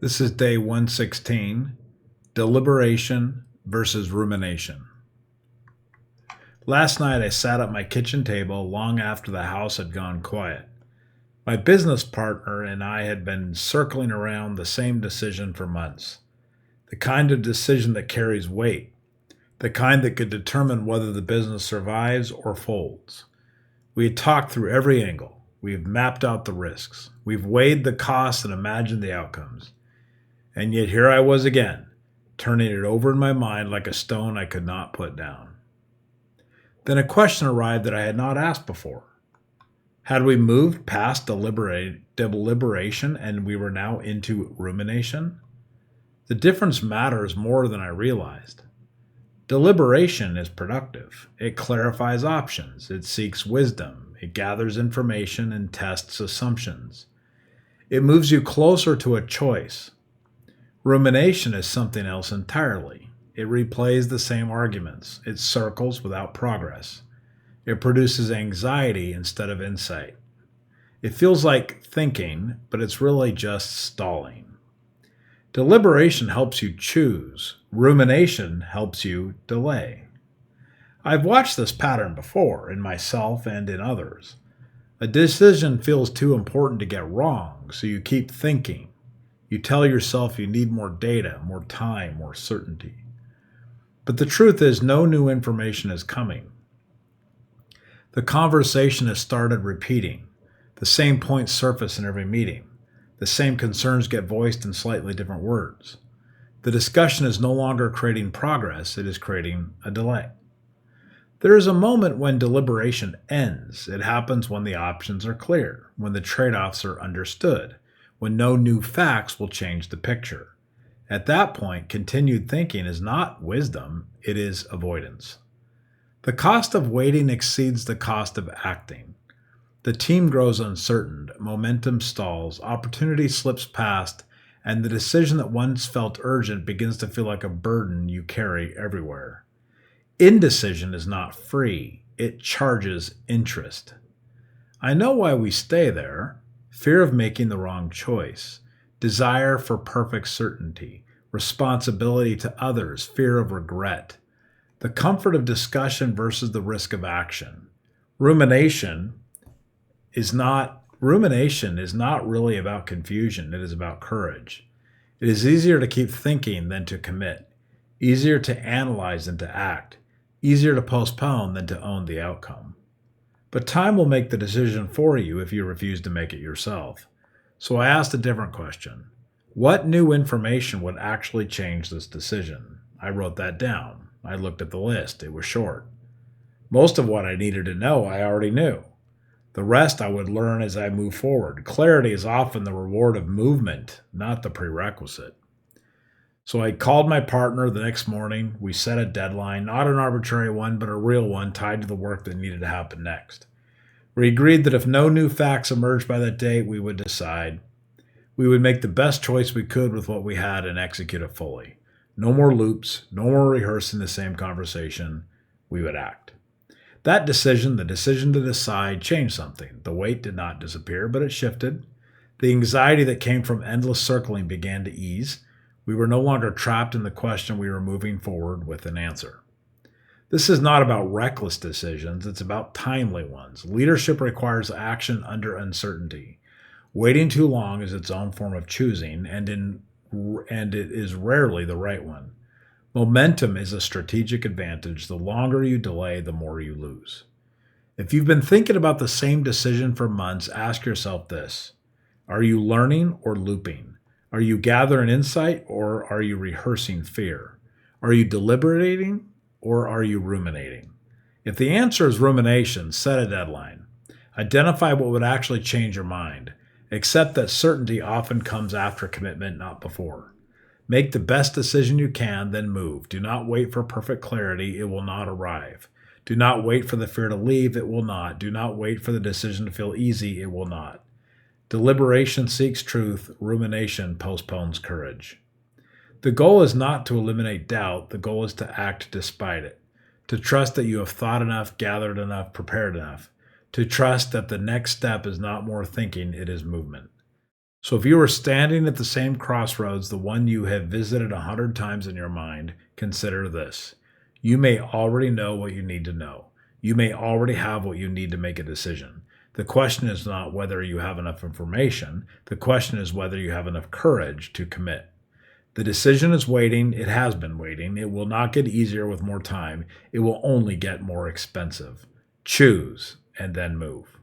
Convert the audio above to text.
This is day 116, Deliberation versus Rumination. Last night I sat at my kitchen table long after the house had gone quiet. My business partner and I had been circling around the same decision for months. The kind of decision that carries weight. The kind that could determine whether the business survives or folds. We had talked through every angle. We've mapped out the risks. We've weighed the costs and imagined the outcomes. And yet here I was again, turning it over in my mind like a stone I could not put down. Then a question arrived that I had not asked before. Had we moved past deliberation and we were now into rumination? The difference matters more than I realized. Deliberation is productive. It clarifies options. It seeks wisdom. It gathers information and tests assumptions. It moves you closer to a choice. Rumination is something else entirely. It replays the same arguments. It circles without progress. It produces anxiety instead of insight. It feels like thinking, but it's really just stalling. Deliberation helps you choose. Rumination helps you delay. I've watched this pattern before in myself and in others. A decision feels too important to get wrong, so you keep thinking. You tell yourself you need more data, more time, more certainty. But the truth is, no new information is coming. The conversation has started repeating. The same points surface in every meeting. The same concerns get voiced in slightly different words. The discussion is no longer creating progress, it is creating a delay. There is a moment when deliberation ends. It happens when the options are clear, when the trade-offs are understood, when no new facts will change the picture. At that point, continued thinking is not wisdom, it is avoidance. The cost of waiting exceeds the cost of acting. The team grows uncertain, momentum stalls, opportunity slips past, and the decision that once felt urgent begins to feel like a burden you carry everywhere. Indecision is not free, it charges interest. I know why we stay there. Fear of making the wrong choice, desire for perfect certainty, responsibility to others, fear of regret, the comfort of discussion versus the risk of action. Rumination is not really about confusion, it is about courage. It is easier to keep thinking than to commit, easier to analyze than to act, easier to postpone than to own the outcome. But time will make the decision for you if you refuse to make it yourself. So I asked a different question. What new information would actually change this decision? I wrote that down. I looked at the list. It was short. Most of what I needed to know I already knew. The rest I would learn as I move forward. Clarity is often the reward of movement, not the prerequisite. So I called my partner the next morning. We set a deadline, not an arbitrary one, but a real one tied to the work that needed to happen next. We agreed that if no new facts emerged by that date, we would decide. We would make the best choice we could with what we had and execute it fully. No more loops, no more rehearsing the same conversation. We would act. That decision, the decision to decide, changed something. The weight did not disappear, but it shifted. The anxiety that came from endless circling began to ease. We were no longer trapped in the question, we were moving forward with an answer. This is not about reckless decisions, it's about timely ones. Leadership requires action under uncertainty. Waiting too long is its own form of choosing, and it is rarely the right one. Momentum is a strategic advantage. The longer you delay, the more you lose. If you've been thinking about the same decision for months, ask yourself this. Are you learning or looping? Are you gathering insight or are you rehearsing fear? Are you deliberating or are you ruminating? If the answer is rumination, set a deadline. Identify what would actually change your mind. Accept that certainty often comes after commitment, not before. Make the best decision you can, then move. Do not wait for perfect clarity. It will not arrive. Do not wait for the fear to leave. It will not. Do not wait for the decision to feel easy. It will not. Deliberation seeks truth. Rumination postpones courage. The goal is not to eliminate doubt. The goal is to act despite it. To trust that you have thought enough, gathered enough, prepared enough. To trust that the next step is not more thinking, it is movement. So if you were standing at the same crossroads, the one you have visited 100 times in your mind, consider this. You may already know what you need to know. You may already have what you need to make a decision. The question is not whether you have enough information. The question is whether you have enough courage to commit. The decision is waiting. It has been waiting. It will not get easier with more time. It will only get more expensive. Choose and then move.